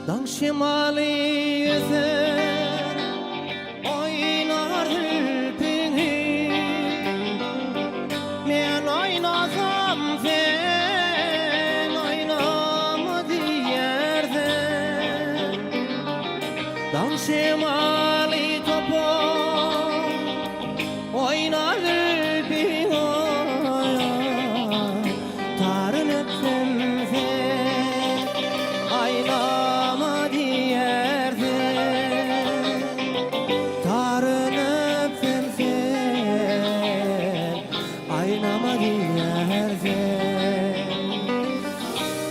Dağ şimali ezer oynar beni. Men oynasam sen oynama diyersen. Dağ şimali topar oynar beni. Tarın öpsem sen oynama diyersen. Tarın öpsem sen oynama diyersen.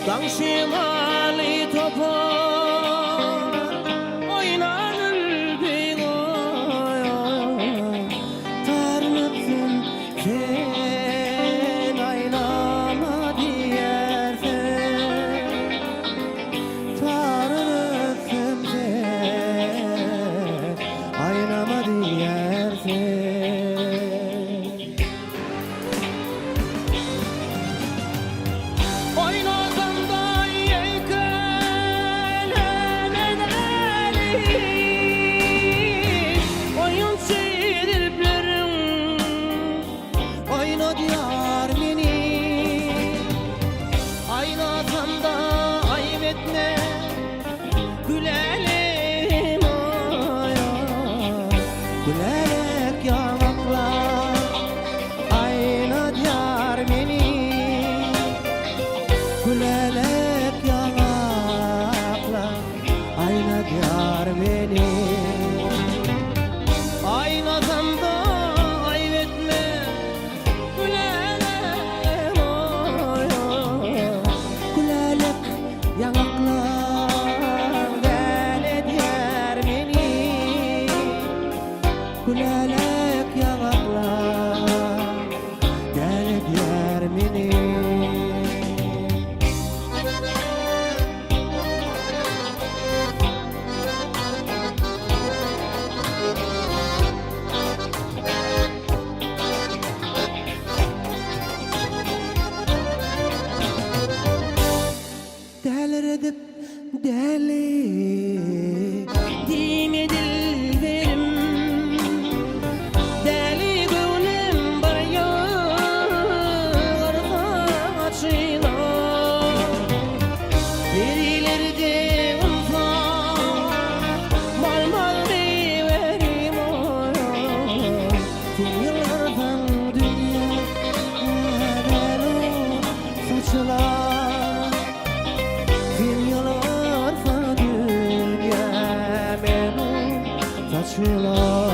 Dağ şimali topar oynar beni. Tarın öpsem sen oynama diyersen. Tarın öpsem sen oynama diyersen. Oynasam da yelkenlemeli, oyun çeviriplerim oyna diyar beni. Oynasam da ayıp etme gülelim oya. Gülerek yanaklar ayna diyar beni. Gülerek yanaklar ayna diyar beni. Oynasam da ayıp etme gülelim oya. Gülerek yanaklar gele diyar beni. Gülerek yanaklar gele diyar beni. Delir edip deli dine dilberim. Deli gönlüm bayar açıyla. Birilerde unsan mal mal deyiverim oya. Yıllardan dünya evvel saçlar. Bin yıllar dünya benim saçlar.